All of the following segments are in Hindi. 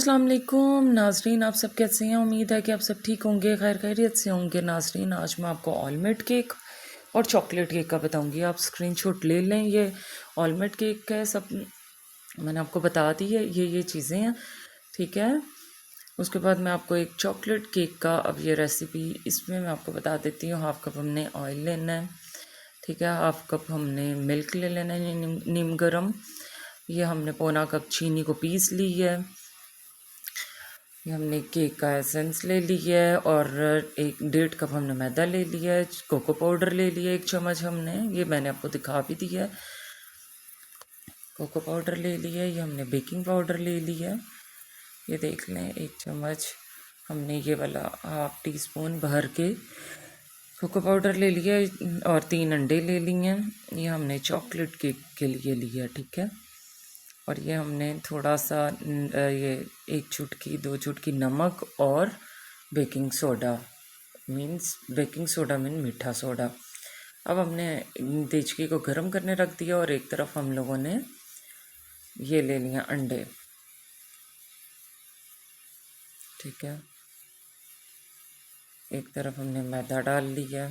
अस्सलाम वालेकुम नाजरीन, आप सब कैसे हैं। उम्मीद है कि आप सब ठीक होंगे, खैर खैरियत से होंगे। नाजरीन, आज मैं आपको ऑलमंड केक और चॉकलेट केक का बताऊंगी। आप स्क्रीनशॉट ले लें। ये ऑलमंड केक है, सब मैंने आपको बता दी है, ये चीज़ें हैं, ठीक है। उसके बाद मैं आपको एक चॉकलेट केक का अब ये रेसिपी इसमें मैं आपको बता देती हूँ। हाफ़ कप हमने ऑयल लेना है, ठीक है। हाफ़ कप हमने मिल्क ले लेना है, नीम गर्म। ये हमने पौना कप चीनी को पीस ली है। ये हमने केक का एसेंस ले लिया है और 1-1.5 कप हमने मैदा ले लिया है। कोको पाउडर ले लिया 1 चम्मच हमने, ये मैंने आपको दिखा भी दिया है। कोको पाउडर ले लिया है। ये हमने बेकिंग पाउडर ले लिया है, ये देख लें 1 चम्मच हमने ये वाला 1/2 टीस्पून भर के कोको पाउडर ले लिया है और 3 अंडे ले लिए हैं। ये हमने चॉकलेट केक के लिए लिया है, ठीक है। और ये हमने थोड़ा सा ये 1 चुटकी 2 चुटकी नमक और बेकिंग सोडा मीन मीठा सोडा। अब हमने देचकी को गर्म करने रख दिया और एक तरफ हम लोगों ने ये ले लिया अंडे, ठीक है। एक तरफ हमने मैदा डाल लिया,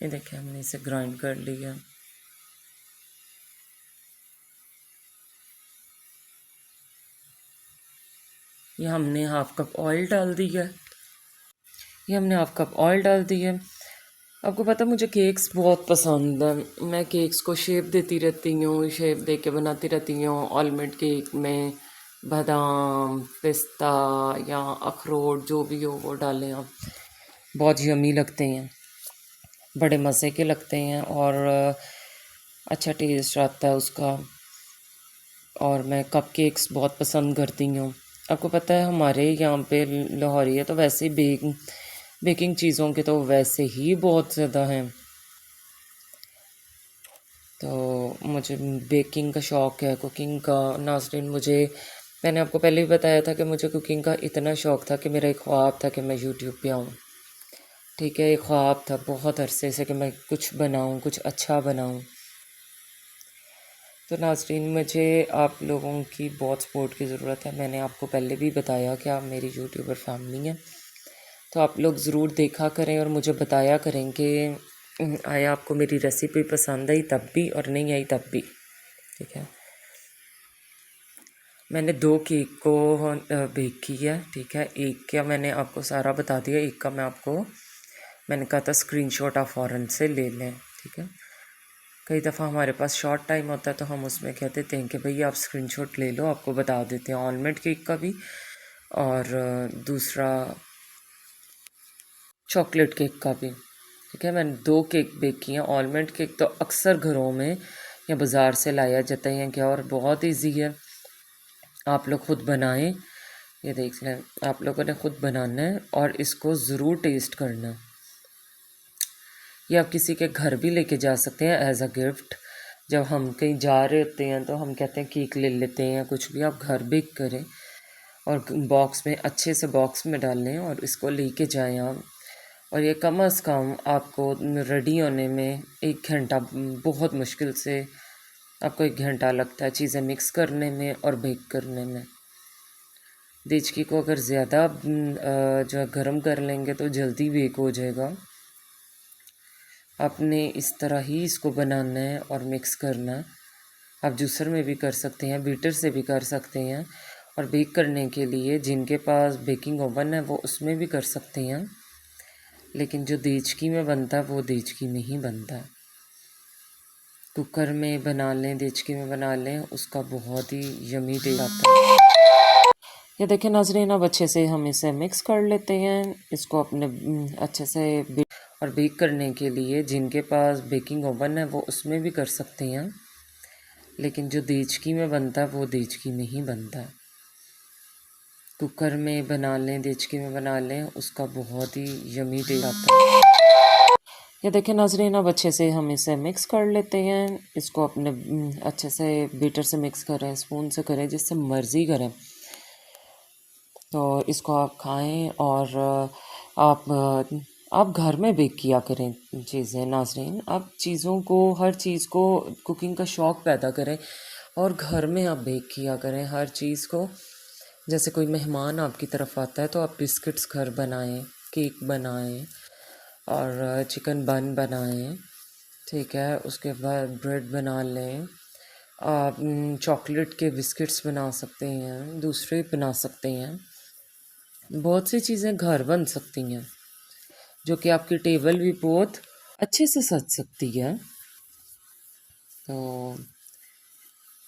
ये देखिए हमने इसे ग्राइंड कर लिया। ये हमने हाफ़ कप ऑयल डाल दिया, ये हमने हाफ़ कप ऑयल डाल दिया। आपको पता मुझे केक्स बहुत पसंद है, मैं केक्स को शेप देती रहती हूँ, शेप दे के बनाती रहती हूँ। ऑलमंड केक में बादाम, पिस्ता या अखरोट जो भी हो वो डालें आप, बहुत यम्मी लगते हैं, बड़े मज़े के लगते हैं और अच्छा टेस्ट आता है उसका। और मैं कप केक्स बहुत पसंद करती हूँ। आपको पता है हमारे यहाँ पे लाहौरी है तो वैसे ही बेकिंग चीज़ों के तो वैसे ही बहुत ज़्यादा हैं, तो मुझे बेकिंग का शौक़ है, कुकिंग का। नाज़रीन, मैंने आपको पहले भी बताया था कि मुझे कुकिंग का इतना शौक़ था कि मेरा एक ख्वाब था कि मैं यूट्यूब पे आऊँ, ठीक है। एक ख्वाब था बहुत अरसे से कि मैं कुछ बनाऊँ, कुछ अच्छा बनाऊँ। तो नाज़रीन, मुझे आप लोगों की बहुत सपोर्ट की ज़रूरत है। मैंने आपको पहले भी बताया कि आप मेरी यूट्यूबर फैमिली हैं, तो आप लोग ज़रूर देखा करें और मुझे बताया करें कि आया आपको मेरी रेसिपी पसंद आई तब भी और नहीं आई तब भी, ठीक है। मैंने 2 केक को बेक किया, ठीक है। एक का मैंने आपको सारा बता दिया, एक का मैंने कहा था स्क्रीनशॉट आप फ़ौरन से ले लें, ठीक है। कई दफ़ा हमारे पास शॉर्ट टाइम होता है तो हम उसमें कह देते हैं कि भैया आप स्क्रीनशॉट ले लो, आपको बता देते हैं ऑलमंड केक का भी और दूसरा चॉकलेट केक का भी, ठीक है। मैंने 2 केक बेक किए हैं। ऑलमंड केक तो अक्सर घरों में या बाज़ार से लाया जाता है क्या, और बहुत इजी है, आप लोग ख़ुद बनाएं। ये देख लें, आप लोगों ने ख़ुद बनाना है और इसको ज़रूर टेस्ट करना है। ये आप किसी के घर भी लेके जा सकते हैं एज अ गिफ्ट। जब हम कहीं जा रहे होते हैं तो हम कहते हैं केक ले लेते हैं, कुछ भी आप घर बेक करें और बॉक्स में अच्छे से बॉक्स में डालें और इसको लेके जाएं आप। और ये कम अज़ कम आपको रेडी होने में 1 घंटा, बहुत मुश्किल से आपको 1 घंटा लगता है चीज़ें मिक्स करने में और बेक करने में। देचकी को अगर ज़्यादा जो है गर्म कर लेंगे तो जल्दी बेक हो जाएगा। आपने इस तरह ही इसको बनाना है और मिक्स करना है। आप जूसर में भी कर सकते हैं, बीटर से भी कर सकते हैं और बेक करने के लिए जिनके पास बेकिंग ओवन है वो उसमें भी कर सकते हैं, लेकिन जो देचकी में बनता है वो देचकी में ही बनता है। कुकर में बना लें, देचकी में बना लें, उसका बहुत ही यमी टेस्ट आता है। ये देखें नाज़रीन, अब अच्छे से हम इसे मिक्स कर लेते हैं। इसको अपने अच्छे से और बेक करने के लिए जिनके पास बेकिंग ओवन है वो उसमें भी कर सकते हैं, लेकिन जो देचकी में बनता है वो देचकी में ही बनता है। कुकर में बना लें, देचकी में बना लें, उसका बहुत ही यमी टेस्ट आता है। ये देखें नाज़रीन, अब अच्छे से हम इसे मिक्स कर लेते हैं। इसको अपने अच्छे से बीटर से मिक्स करें, स्पून से करें, जिससे मर्ज़ी करें। तो इसको आप खाएं और आप घर में बेक किया करें चीज़ें। नाज़रीन, आप चीज़ों को, हर चीज़ को कुकिंग का शौक़ पैदा करें और घर में आप बेक किया करें हर चीज़ को। जैसे कोई मेहमान आपकी तरफ आता है तो आप बिस्किट्स घर बनाएं, केक बनाएं और चिकन बन बनाएं, ठीक है। उसके बाद ब्रेड बना लें, आप चॉकलेट के बिस्किट्स बना सकते हैं, दूसरे बना सकते हैं। बहुत सी चीज़ें घर बन सकती हैं जो कि आपकी टेबल भी बहुत अच्छे से सज सकती है। तो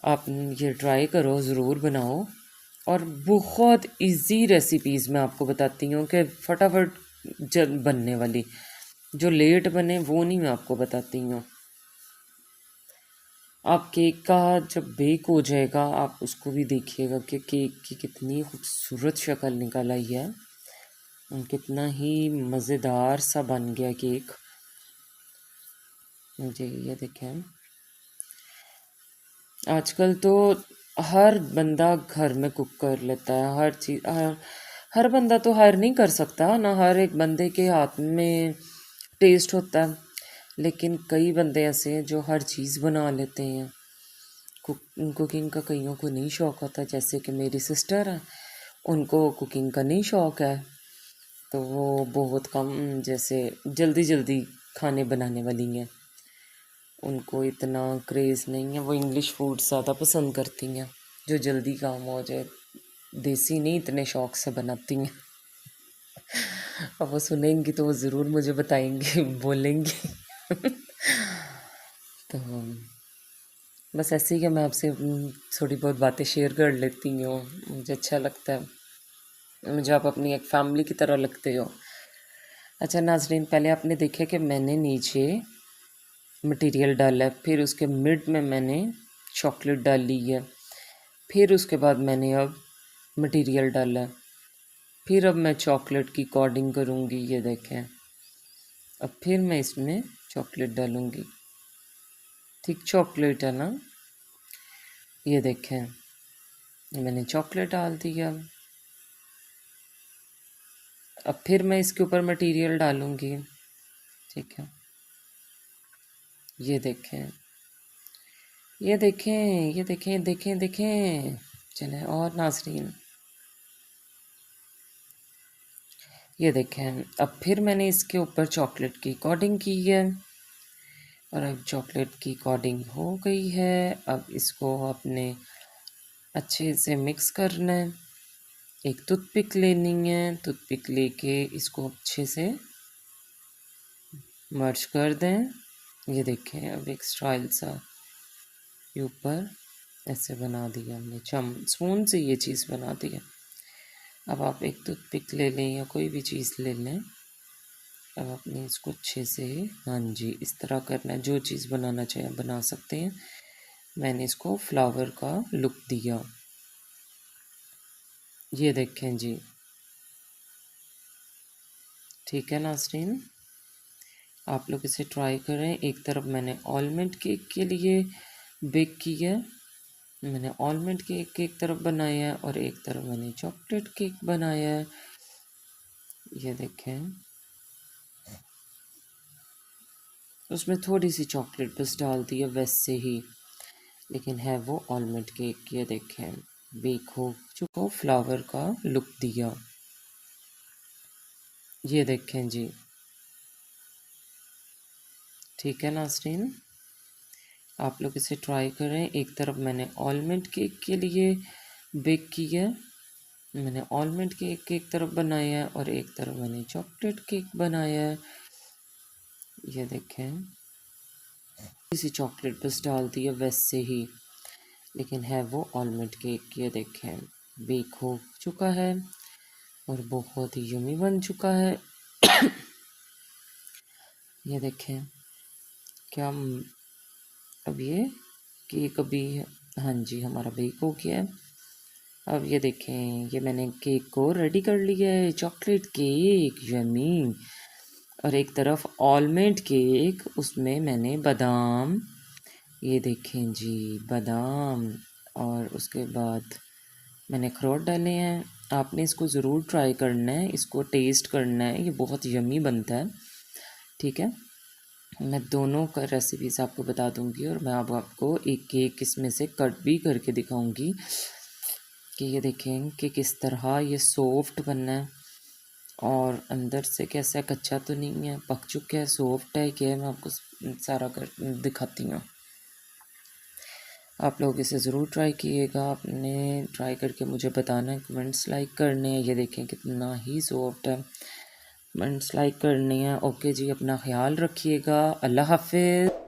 आप ये ट्राई करो, ज़रूर बनाओ। और बहुत इजी रेसिपीज़ मैं आपको बताती हूँ कि फटाफट जल बनने वाली, जो लेट बने वो नहीं मैं आपको बताती हूँ। आप केक का जब बेक हो जाएगा आप उसको भी देखिएगा कि केक की कितनी खूबसूरत शक्ल निकल आई है, कितना ही मज़ेदार सा बन गया केक। जी ये देखें, आजकल तो हर बंदा घर में कुक कर लेता है हर चीज़। हर बंदा तो हर नहीं कर सकता ना, हर एक बंदे के हाथ में टेस्ट होता है, लेकिन कई बंदे ऐसे हैं जो हर चीज़ बना लेते हैं। कुकिंग का कईयों को नहीं शौक़ होता, जैसे कि मेरी सिस्टर है, उनको कुकिंग का नहीं शौक़ है, तो वो बहुत कम जैसे जल्दी जल्दी खाने बनाने वाली हैं, उनको इतना क्रेज़ नहीं है। वो इंग्लिश फूड ज़्यादा पसंद करती हैं जो जल्दी काम हो जाए, देसी नहीं इतने शौक़ से बनाती हैं। अब वो सुनेंगी तो वो ज़रूर मुझे बताएंगी, बोलेंगी। तो बस ऐसे ही कि मैं आपसे थोड़ी बहुत बातें शेयर कर लेती हूँ, मुझे अच्छा लगता है, मुझे आप अपनी एक फैमिली की तरह लगते हो। अच्छा नाज़रीन, पहले आपने देखा कि मैंने नीचे मटेरियल डाला है, फिर उसके मिड में मैंने चॉकलेट डाली है, फिर उसके बाद मैंने अब मटेरियल डाला है, फिर अब मैं चॉकलेट की कोडिंग करूँगी। ये देखें, अब फिर मैं इसमें चॉकलेट डालूँगी, थिक चॉकलेट है ना। ये देखें, मैंने चॉकलेट डाल दिया। अब फिर मैं इसके ऊपर मटेरियल डालूँगी, ठीक है। ये देखें, ये देखें, ये देखें, देखें देखें, चलें और नाज़रीन, ये देखें, अब फिर मैंने इसके ऊपर चॉकलेट की कोटिंग की है और अब चॉकलेट की कोटिंग हो गई है। अब इसको आपने अच्छे से मिक्स करना है, एक टूथपिक लेनी है, टूथपिक लेके इसको अच्छे से मर्ज कर दें। ये देखें, अब एक स्टाइल सा के ऊपर ऐसे बना दिया हमने, स्पून से ये चीज़ बना दी है। अब आप एक टूथपिक ले लें या कोई भी चीज़ ले लें, अब आपने इसको अच्छे से, हाँ जी, इस तरह करना है। जो चीज़ बनाना चाहे बना सकते हैं। मैंने इसको फ्लावर का लुक दिया, ये देखें जी, ठीक है नाज़रीन, आप लोग इसे ट्राई करें। एक तरफ मैंने आलमंड केक के लिए बेक किया है, मैंने आलमंड केक एक तरफ बनाया है और एक तरफ मैंने चॉकलेट केक बनाया है। ये देखें, उसमें थोड़ी सी चॉकलेट बस डाल दी है वैसे ही, लेकिन है वो आलमंड केक। ये देखें, बेक हो चुका, फ्लावर का लुक दिया, ये देखें जी, ठीक है नाज़रीन, आप लोग इसे ट्राई करें। एक तरफ मैंने आलमंड केक के लिए बेक किया, मैंने आलमंड केक एक तरफ बनाया है और एक तरफ मैंने चॉकलेट केक बनाया है। ये देखें, इसी चॉकलेट बस डाल दी है वैसे ही, लेकिन है वो आलमंड केक। ये देखें, बेक हो चुका है और बहुत ही यम्मी बन चुका है। ये देखें, क्या अब ये केक अभी, हाँ जी, हमारा बेक हो गया है। अब ये देखें, ये मैंने केक को रेडी कर लिया है, चॉकलेट केक यम्मी, और एक तरफ आलमंड केक, उसमें मैंने बादाम, ये देखें जी, बादाम, और उसके बाद मैंने अखरोट डाले हैं। आपने इसको ज़रूर ट्राई करना है, इसको टेस्ट करना है, ये बहुत यम्मी बनता है, ठीक है। मैं दोनों का रेसिपीज़ आपको बता दूंगी और मैं अब आपको एक केक इसमें से कट भी करके दिखाऊंगी कि ये देखें कि किस तरह ये सॉफ्ट बनना है और अंदर से कैसा है, कच्चा तो नहीं है, पक चुका है, सॉफ्ट है, क्या है, मैं आपको सारा कर दिखाती हूँ। आप लोग इसे ज़रूर ट्राई कीजिएगा। आपने ट्राई करके मुझे बताना है, कमेंट्स लाइक करने हैं। ये देखें कितना ही सॉफ्ट है, कमेंट्स लाइक करनी है। ओके जी, अपना ख्याल रखिएगा, अल्लाह हाफिज़।